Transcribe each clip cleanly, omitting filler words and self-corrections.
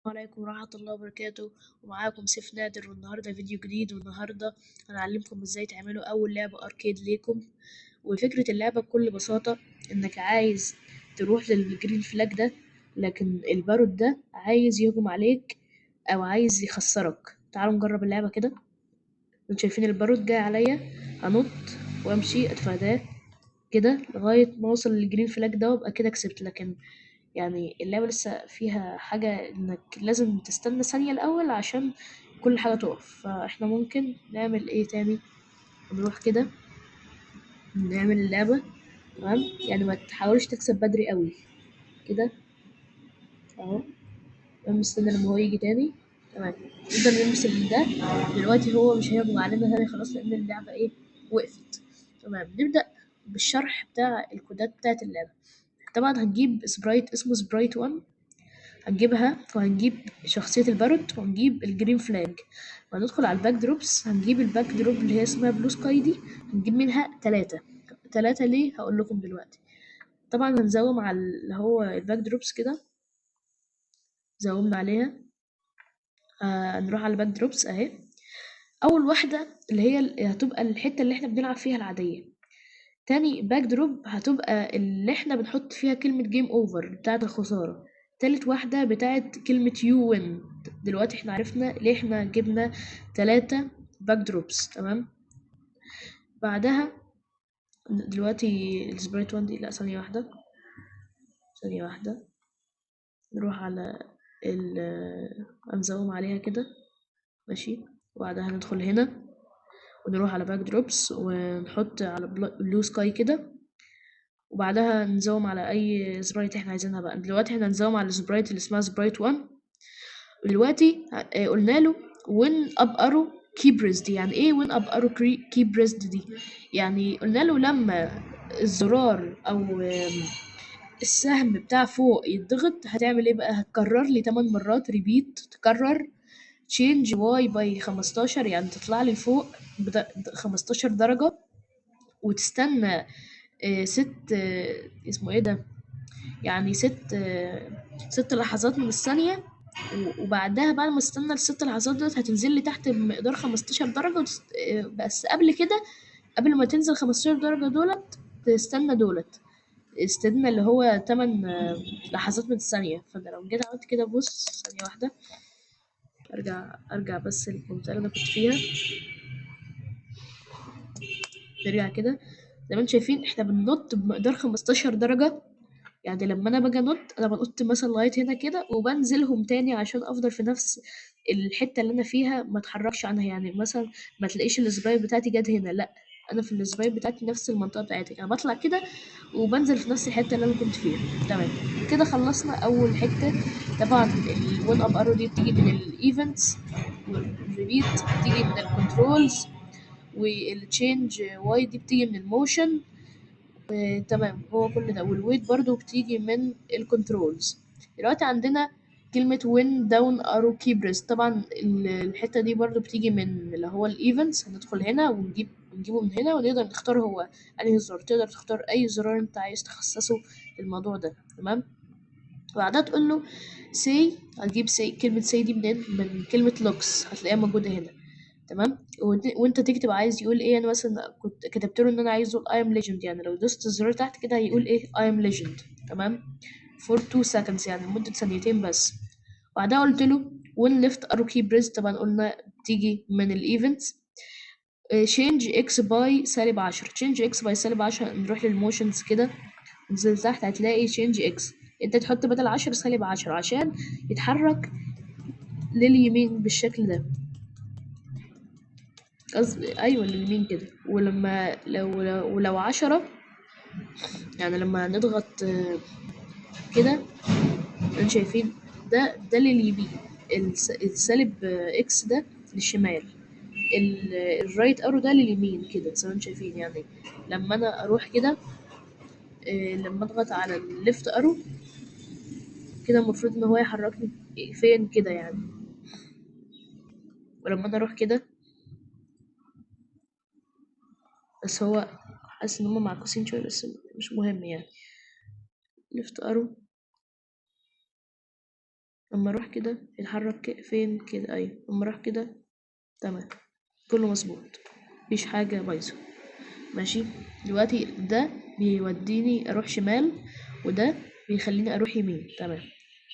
عليكم ورحمة الله وبركاته. ومعاكم سيف نادر، والنهاردة فيديو جديد. والنهاردة هنعلمكم ازاي تعملوا أول لعبة أركيد ليكم. وفكرة اللعبة بكل بساطة إنك عايز تروح للجرين فلاج ده، لكن البارود ده عايز يهجم عليك أو عايز يخسرك. تعالوا نجرب اللعبة كده. انتوا شايفين البارود جاي عليا، هنط وامشي اتفاداه كده لغاية ما اوصل للجرين فلاج ده وابقى كده كسبت. لكن يعني اللعبة لسه فيها حاجة انك لازم تستنى ثانية الأول عشان كل حاجة تقف. فاحنا ممكن نعمل ايه تاني، نروح كده نعمل اللعبة تمام. يعني ما تحاولش تكسب بدري قوي كده اهو. نستنى لما هو يجي تاني تمام. نقدر نلبس ده دلوقتي، هو مش هيهجم علينا تاني خلاص لأن اللعبة ايه، وقفت. تمام، نبدأ بالشرح بتاع الكودات بتاعت اللعبة. طبعا هنجيب سبرايت اسمه سبرايت 1، هنجيبها وهنجيب شخصية البارود وهنجيب الجرين فلاج وهندخل على الباك دروبس. هنجيب الباك دروب اللي هي اسمها بلو سكاي دي، هنجيب منها تلاتة ليه هقول لكم دلوقتي. طبعا هنزوم على اللي هو الباك دروبس كده، زومنا عليها. نروح على الباك دروبس اهي. اول واحدة اللي هي هتبقى الحتة اللي احنا بنلعب فيها العادية. تاني باك دروب هتبقى اللي احنا بنحط فيها كلمة جيم اوفر بتاعة الخسارة. تالت واحدة بتاعة كلمة يو وين. دلوقتي احنا عرفنا ليه احنا جبنا تلاتة باك دروبس تمام. بعدها دلوقتي السبرايت وان دي، لا ثانية واحدة ثانية واحدة. نروح على ال هنزوم عليها كده ماشي. وبعدها ندخل هنا ونروح على باك دروبس ونحط على بلو سكاي كده. وبعدها نزوم على اي سبرايت احنا عايزينها. بقى دلوقتي احنا هنزوم على السبرايت اللي اسمها سبرايت 1. ودلوقتي قلنا له وين اب ارو كي بريزد. يعني ايه وين اب ارو كي بريزد دي؟ يعني قلنا له لما الزرار او السهم بتاع فوق يتضغط هتعمل ايه بقى، هتكرر لي 8 مرات ريبيت، تكرر تشينج واي باي 15، يعني تطلع لي فوق 15 درجة. وتستنى ست اسمه ايه ده، يعني ست لحظات من الثانية. وبعدها بعد ما استنى الست لحظات دول هتنزل لي تحت بمقدار 15 درجة بس قبل كده، قبل ما تنزل 15 درجة دولت تستنى دولت، استنى اللي هو 8 لحظات من الثانية. فانا لو جيت عملت كده، بص ثانية واحدة، ارجع بس للمنطقة اللي انا كنت فيها. نرجع كده زي ما انتم شايفين احنا بننط بمقدار 15 درجة. يعني لما انا باجي انط انا بنط مثلا لغايه هنا كده وبنزلهم تاني عشان افضل في نفس الحته اللي انا فيها ما اتحركش عنها. يعني مثلا ما تلاقيش السبرايت بتاعتي جت هنا، لا، انا في السبرايت بتاعتي نفس المنطقه بتاعتي، انا بطلع كده وبنزل في نفس الحته اللي انا كنت فيها. تمام كده خلصنا اول حته. طبعا الون اب ارو دي بتيجي من الايفنتس، والريبيت بتيجي من الكنترولز، والتشينج واي دي بتيجي من الموشن. تمام هو كل ده. والويت برضو بتيجي من الكنترولز. دلوقتي عندنا كلمة وين داون ارو كيبرز. طبعا الحتة دي برضو بتيجي من اللي هو الايفنتس. هندخل هنا ونجيبه من هنا ونقدر نختار هو انهي زرار. تقدر تختار اي زرار انت عايز تخصصه للموضوع ده تمام. وبعدها تقول له سي، هتجيب سي. كلمة سي دي منين؟ من كلمة لوكس، هتلاقيها موجودة هنا تمام. وانت تكتب عايز يقول ايه. انا مثلا كنت كتبت له ان انا عايزه I am legend، يعني لو دوست الزرار تحت كده هيقول ايه I am legend تمام. for 2 seconds يعني لمدة ثانيتين بس. وبعدها قلت له when left arrow key press، طبعا قلنا بتيجي من الايفنتس. change x by -10. change x by -10. نروح للموشنز كده، ننزل تحت هتلاقي change x. انت تحط بدل 10 -10 عشان يتحرك لليمين بالشكل ده. قصدي ايوه لليمين كده. ولما لو 10، يعني لما نضغط كده انتوا شايفين ده لليمين، السالب اكس ده للشمال، الرايت ارو ده لليمين كده زي ما انتوا شايفين. يعني لما انا اروح كده، لما اضغط على الليفت ارو كده المفروض ان هو يحركني فين كده يعني. ولما انا اروح كده، بس هو حاسس ان هما معكوسين شويه بس مش مهم يعني. ليفت ارو لما اروح كده يتحرك فين كده، ايوه لما اروح كده تمام، كله مظبوط، مفيش حاجة بايظة. ماشي، دلوقتي ده بيوديني اروح شمال وده بيخليني اروح يمين. تمام،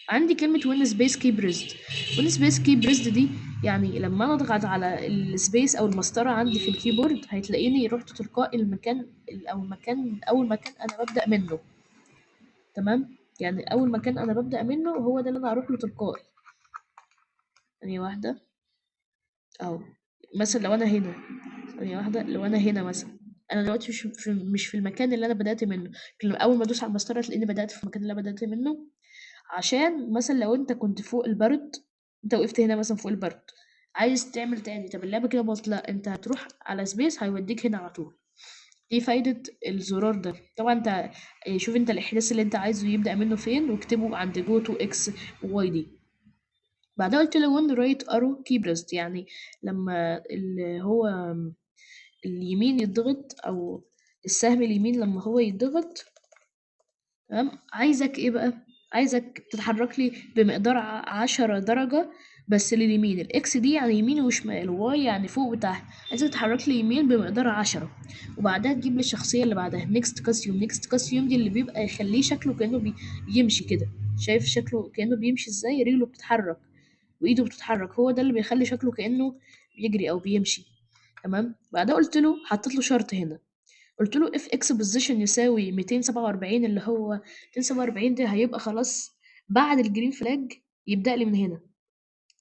عندي كلمة وين سبيس كي بريست. وين سبيس كي بريست دي يعني لما انا اضغط على السبيس او المسطرة عندي في الكيبورد هتلاقيني رحت تلقائي المكان اول مكان انا ببدأ منه. تمام، يعني اول مكان انا ببدأ منه هو ده اللي انا هروح له تلقائي. ثانية واحدة، اهو مثلا لو انا هنا، ثانية واحدة لو انا هنا مثلا، انا دلوقتي مش في المكان اللي انا بدأت منه، لكن اول ما ادوس على المسطرة تلاقيني بدأت في المكان اللي انا بدأت منه. عشان مثلا لو انت كنت فوق البرد، انت وقفت هنا مثلا فوق البرد، عايز تعمل تاني، طب اللعبة كده باظت، لا انت هتروح على سبيس هيوديك هنا على طول. دي فايدة الزرار ده. طبعا انت شوف انت الاحداث اللي انت عايزه يبدأ منه فين واكتبه عند جو تو اكس واي دي. بعدها قلت له وين رايت ارو كي بريست، يعني لما اللي هو اليمين يتضغط او السهم اليمين لما هو يتضغط. تمام، عايزك ايه بقى، عايزك تتحرك لي بمقدار 10 درجة بس لليمين. الاكس دي يعني يمين وشمال، واي يعني فوق وتحت، عايزك تتحرك لي يمين بمقدار 10. وبعدها تجيب لي الشخصية اللي بعدها نيكست كاستيوم. نيكست كاستيوم دي اللي بيبقى يخليه شكله كأنه بيمشي كده، شايف شكله كأنه بيمشي ازاي، رجله بتتحرك وايده بتتحرك، هو ده اللي بيخلي شكله كأنه بيجري او بيمشي. تمام، بعدها قلت له حطيت له شرط هنا، قلت له اف اكس بوزيشن يساوي 247، اللي هو 247 ده هيبقى خلاص بعد الجرين فلاج يبدأ لي من هنا.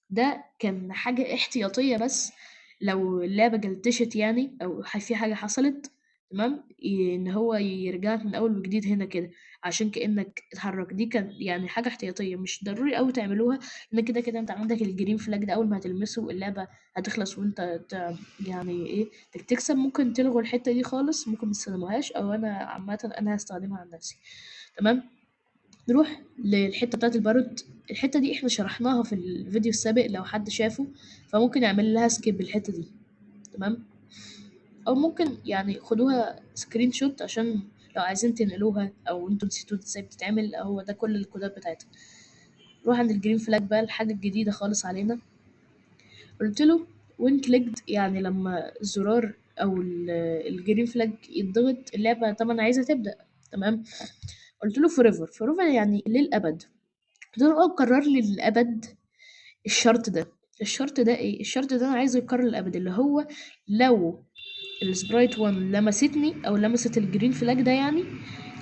ده كان حاجة احتياطية بس لو اللعبة جلتشت يعني أو في حاجة حصلت. تمام، إن هو يرجعك من أول وجديد هنا كده عشان كأنك اتحرك. دي كان يعني حاجة احتياطية مش ضروري أوي تعملوها، لأن كده كده أنت عندك الجرين فلاج ده أول ما هتلمسه اللعبة هتخلص وأنت يعني إيه تكسب. ممكن تلغوا الحتة دي خالص، ممكن متستخدموهاش، أو أنا عامة أنا هستخدمها عن نفسي. تمام، نروح للحتة بتاعة البارود. الحتة دي احنا شرحناها في الفيديو السابق لو حد شافه، فممكن يعمل لها سكيب الحتة دي. تمام، او ممكن يعني خدوها سكرين شوت عشان لو عايزين تنقلوها او انتوا نسيتوا ازاي بتتعمل، هو ده كل الكودات بتاعتها. نروح عند الجرين فلاج بقى، الحاجة الجديدة خالص علينا. قلت له وين كليكد، يعني لما الزرار او الجرين فلاج يتضغط اللعبة طبعا عايزة تبدأ. تمام، قلت له فوريفر. فوريفر يعني للأبد. قلت له قرر لي للأبد الشرط ده. الشرط ده ايه؟ الشرط ده انا عايزه يتكرر للأبد، اللي هو لو السبرايت 1 لمستني او لمست الجرين فلاج ده يعني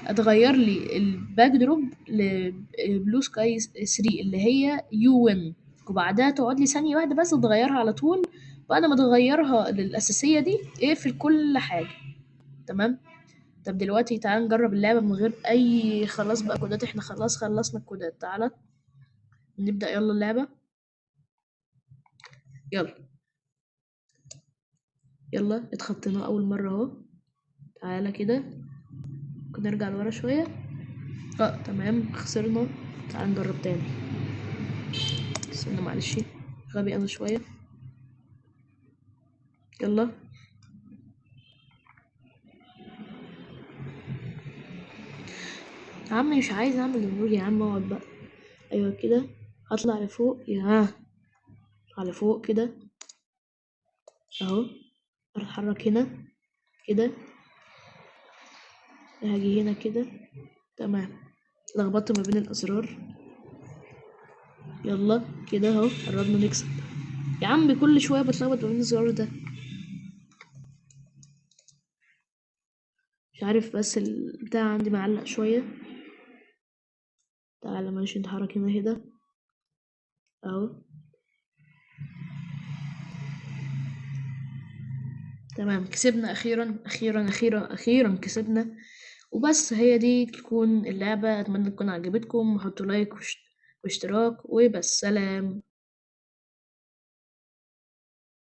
اتغير لي الباك دروب لبلو سكاي 3 اللي هي يو وين، وبعدها تقعد لي ثانية واحدة بس تغيرها على طول. بعد ما تغيرها للأساسية دي اقفل كل حاجة. تمام، طب دلوقتي تعال نجرب اللعبة من غير أي خلاص بقى كودات، احنا خلاص خلصنا الكودات. تعالى نبدأ يلا اللعبة، يلا يلا اتخطينا أول مرة اهو. تعالى كده، ممكن نرجع لورا شوية. اه تمام خسرنا، تعال نجرب تاني. استنى معلش، غبي انا شوية. يلا يا عم، مش عايز اعمل المود يا عم، اقعد بقى. ايوه كده، هطلع لفوق يا على فوق كده اهو، اتحرك هنا كده، هاجي هنا كده. تمام، لخبطت ما بين الازرار. يلا كده اهو قربنا نكسب. يا عم كل شويه بتلخبط ما بين الزرار ده، مش عارف بس البتاع عندي معلق شويه. تعالى ماشي نتحرك هنا كده اهو. تمام، كسبنا اخيرا اخيرا اخيرا اخيرا كسبنا. وبس هي دي تكون اللعبة، اتمنى تكون عجبتكم، وحطوا لايك واشتراك وبس، سلام.